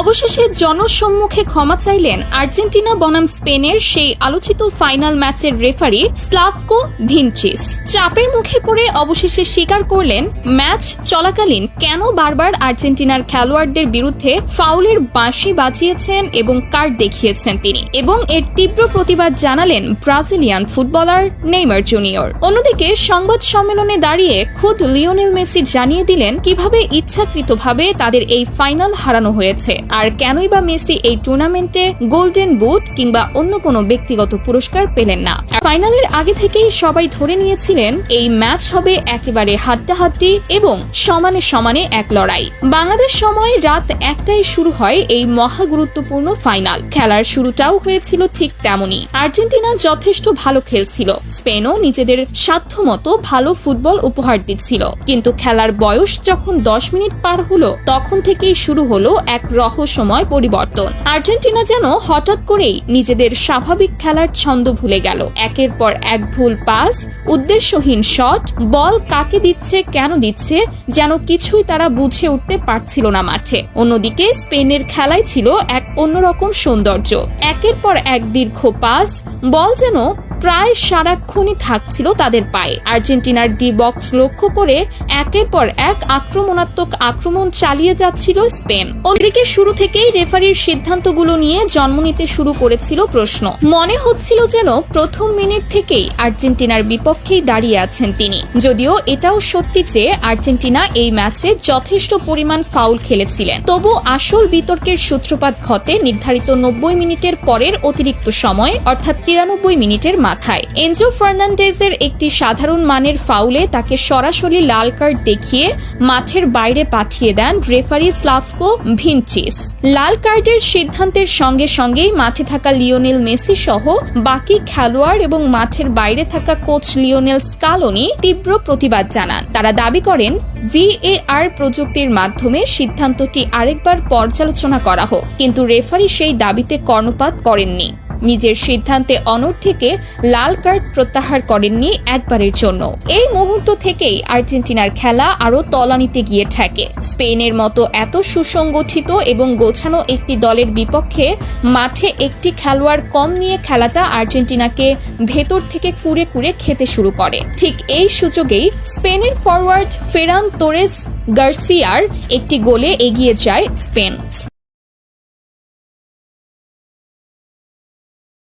অবশেষে জনসম্মুখে ক্ষমা চাইলেন আর্জেন্টিনা বনাম স্পেনের সেই আলোচিত ফাইনাল ম্যাচের রেফারি স্লাভকো ভিনচিচ। চাপের মুখে পড়ে অবশেষে স্বীকার করলেন ম্যাচ চলাকালীন কেন বারবার আর্জেন্টিনার খেলোয়াড়দের বিরুদ্ধে ফাউলের বাঁশি বাজিয়েছেন এবং কার্ড দেখিয়েছেন তিনি, এবং এর তীব্র প্রতিবাদ জানালেন ব্রাজিলিয়ান ফুটবলার নেইমার জুনিয়র। অন্যদিকে সংবাদ সম্মেলনে দাঁড়িয়ে খোদ লিওনেল মেসি জানিয়ে দিলেন কিভাবে ইচ্ছাকৃতভাবে তাদের এই ফাইনাল হারানো হয়েছে আর কেনই বা মেসি এই টুর্নামেন্টে গোল্ডেন বুট কিংবা অন্য কোনো ব্যক্তিগত পুরস্কার পেলেন না। ফাইনালের আগে থেকেই সবাই ধরে নিয়েছিলেন এই ম্যাচ হবে একেবারে হাড্ডাহাড্ডি এবং সমানে সমানে এক লড়াই। বাংলাদেশ সময় রাত 1টায় শুরু হয় এই মহা গুরুত্বপূর্ণ ফাইনাল। খেলার শুরুটাও হয়েছিল ঠিক তেমনই। আর্জেন্টিনা যথেষ্ট ভালো খেলছিল, স্পেনও নিজেদের সাধ্যমতো ভালো ফুটবল উপহার দিচ্ছিল, কিন্তু খেলার বয়স যখন 10 মিনিট পার হলো তখন থেকেই শুরু হলো এক রহস্যময় পরিবর্তন। আর্জেন্টিনা যেন হঠাৎ করেই নিজেদের স্বাভাবিক খেলার ছন্দ ভুলে গেল। একের পর এক ভুল পাস, উদ্দেশ্যহীন শট, বল কাকে দিচ্ছে কেন দিচ্ছে যেন কিছুই তারা বুঝে উঠতে পারছিল না মাঠে। অন্যদিকে স্পেনের খেলায় ছিল এক অন্যরকম সৌন্দর্য। একের পর এক দীর্ঘ পাস, বল যেন প্রায় সারাক্ষণই থাকছিল তাদের পায়ে। আর্জেন্টিনার ডি বক্স লক্ষ্য করে একের পর এক আক্রমণাত্মক আক্রমণ চালিয়ে যাচ্ছিল স্পেন। ওদিকে শুরু থেকেই রেফারির সিদ্ধান্তগুলো নিয়ে জন্ম নিতে শুরু করেছিল প্রশ্ন। মনে হচ্ছিল যেন প্রথম মিনিট থেকেই আর্জেন্টিনার বিপক্ষেই দাঁড়িয়ে আছেন তিনি। যদিও এটাও সত্যি যে আর্জেন্টিনা এই ম্যাচে যথেষ্ট পরিমাণ ফাউল খেলেছিলেন, তবু আসল বিতর্কের সূত্রপাত ঘটে নির্ধারিত 90 মিনিটের পরের অতিরিক্ত সময়, অর্থাৎ 93 মিনিটের মাথায়। এনজো ফার্নান্ডেজের একটি সাধারণ মানের ফাউলে তাকে সরাসরি লাল কার্ড দেখিয়ে মাঠের বাইরে পাঠিয়ে দেন রেফারি স্লাভকো ভিনচিচ। লাল কার্ডের সিদ্ধান্তের সঙ্গে সঙ্গেই মাঠে থাকা লিওনেল মেসি সহ বাকি খেলোয়াড় এবং মাঠের বাইরে থাকা কোচ লিওনেল স্কালোনি তীব্র প্রতিবাদ জানান। তারা দাবি করেন VAR প্রযুক্তির মাধ্যমে সিদ্ধান্তটি আরেকবার পর্যালোচনা করা হোক, কিন্তু রেফারি সেই দাবিতে কর্ণপাত করেননি। নিজের সিদ্ধান্তে অনড় থেকে লাল কার্ড প্রত্যাহার করেননি একবারের জন্য। এই মুহূর্ত থেকেই আর্জেন্টিনার খেলা আরো তলানিতে গিয়ে ঠেকে। স্পেনের মতো এত সুসংগঠিত এবং গোছানো একটি দলের বিপক্ষে মাঠে একটি খেলোয়াড় কম নিয়ে খেলাটা আর্জেন্টিনাকে ভেতর থেকে কুড়ে কুড়ে খেতে শুরু করে। ঠিক এই সুযোগেই স্পেনের ফরওয়ার্ড ফেরান তোরেস গার্সিয়ার একটি গোলে এগিয়ে যায় স্পেন।